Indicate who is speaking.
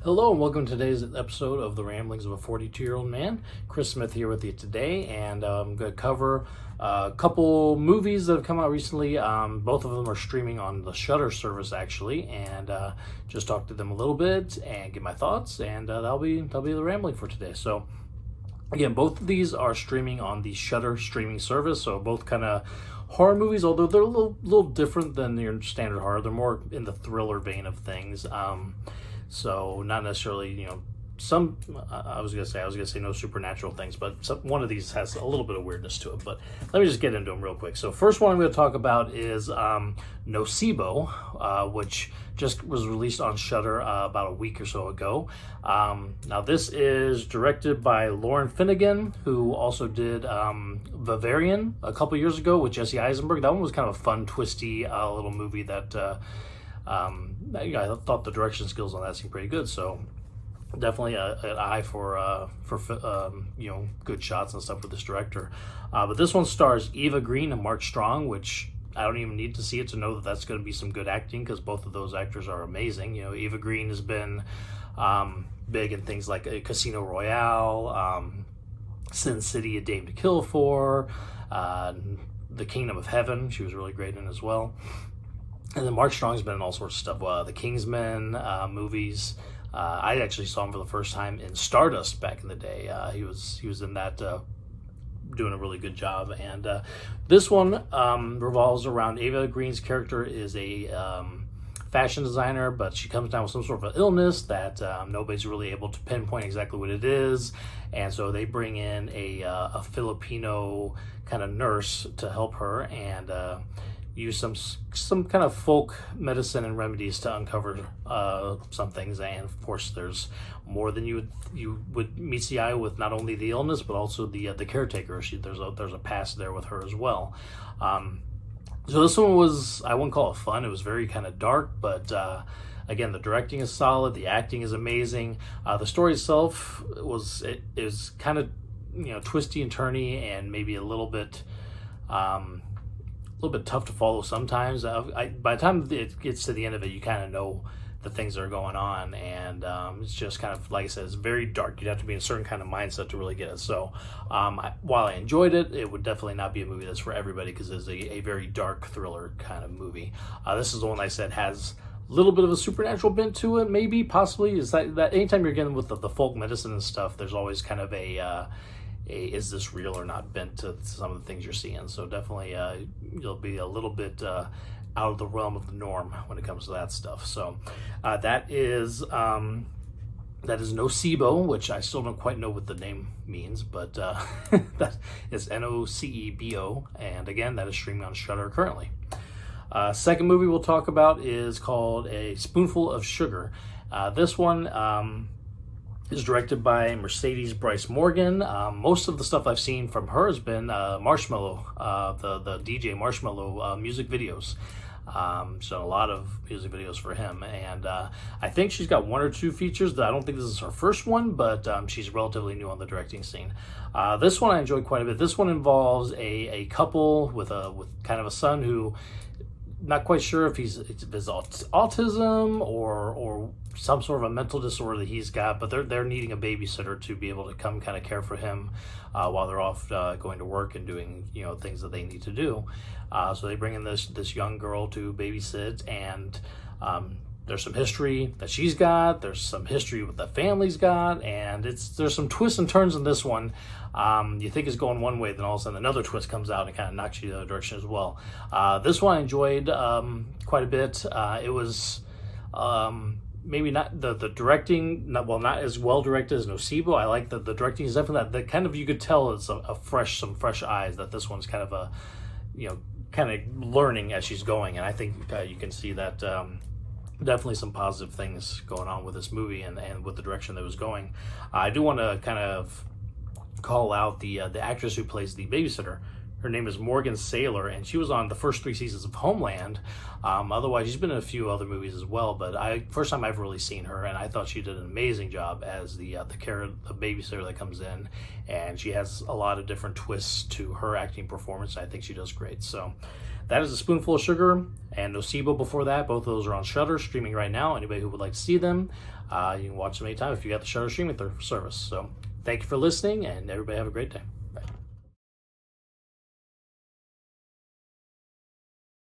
Speaker 1: Hello and welcome to today's episode of the Ramblings of a 42-year-old man. Chris Smith here with you today, and I'm going to cover a couple movies that have come out recently. Both of them are streaming on the Shudder service actually, and just talk to them a little bit and get my thoughts, and that'll be the rambling for today. So again, both of these are streaming on the Shudder streaming service, so both kind of horror movies, although they're a little different than your standard horror. They're more in the thriller vein of things. So not necessarily, some, I was gonna say no supernatural things, but one of these has a little bit of weirdness to it. But let me just get into them real quick. So first one I'm going to talk about is NOCEBO, which just was released on Shudder about a week or so ago. Now this is directed by Lauren Finnegan, who also did Bavarian a couple years ago with Jesse Eisenberg. That one was kind of a fun, twisty little movie that I thought the direction skills on that seemed pretty good. So definitely an eye for good shots and stuff with this director. But this one stars Eva Green and Mark Strong, which I don't even need to see it to know that that's going to be some good acting, because both of those actors are amazing. Eva Green has been big in things like Casino Royale, Sin City, A Dame to Kill For, The Kingdom of Heaven. She was really great in as well. And then Mark Strong's been in all sorts of stuff. The Kingsman movies. I actually saw him for the first time in Stardust back in the day. He was in that, doing a really good job. And this one revolves around Eva Green's character is a fashion designer, but she comes down with some sort of an illness that nobody's really able to pinpoint exactly what it is. And so they bring in a Filipino kind of nurse to help her and use some kind of folk medicine and remedies to uncover some things. And of course there's more than you would meet the eye with, not only the illness but also the caretaker. There's a past there with her as well. So this one was, I wouldn't call it fun. It was very kind of dark, but again, the directing is solid, the acting is amazing. The story itself is kind of twisty and turny, and maybe a little bit tough to follow sometimes. By the time it gets to the end of it, you kind of know the things that are going on, and it's just kind of, like I said, it's very dark. You'd have to be in a certain kind of mindset to really get it. So while I enjoyed it, it would definitely not be a movie that's for everybody, because it's a very dark thriller kind of movie. This is the one I said has a little bit of a supernatural bent to it, maybe, possibly. Is that anytime you're getting with the folk medicine and stuff, there's always kind of a is this real or not bent to some of the things you're seeing. So definitely you'll be a little bit out of the realm of the norm when it comes to that stuff. So that is NOCEBO, which I still don't quite know what the name means, but that is NOCEBO, and again, that is streaming on Shudder currently. Second movie we'll talk about is called A Spoonful of Sugar. This one is directed by Mercedes Bryce Morgan. Most of the stuff I've seen from her has been Marshmello, the DJ Marshmello music videos. So a lot of music videos for him, and I think she's got one or two features. I don't think this is her first one, but she's relatively new on the directing scene. This one I enjoyed quite a bit. This one involves a couple with kind of a son who, not quite sure if it's autism or some sort of a mental disorder that he's got, but they're needing a babysitter to be able to come kind of care for him while they're off going to work and doing things that they need to do. So they bring in this young girl to babysit, and there's some history that she's got. There's some history with the family's got, and there's some twists and turns in this one. You think it's going one way, then all of a sudden another twist comes out and kind of knocks you the other direction as well. This one I enjoyed quite a bit. It was maybe not the directing, not as well directed as NOCEBO. I like the directing is definitely that kind of, you could tell it's some fresh eyes, that this one's kind of kind of learning as she's going, and I think you can see that. Definitely some positive things going on with this movie and with the direction that it was going. I do want to kind of call out the actress who plays the babysitter, Her name is Morgan Saylor, and she was on the first 3 seasons of Homeland. Otherwise, she's been in a few other movies as well, but first time I've really seen her, and I thought she did an amazing job as the babysitter that comes in, and she has a lot of different twists to her acting performance. I think she does great. So that is A Spoonful of Sugar and Nocebo before that. Both of those are on Shudder, streaming right now. Anybody who would like to see them, you can watch them anytime if you got the Shudder streaming service. So thank you for listening, and everybody have a great day.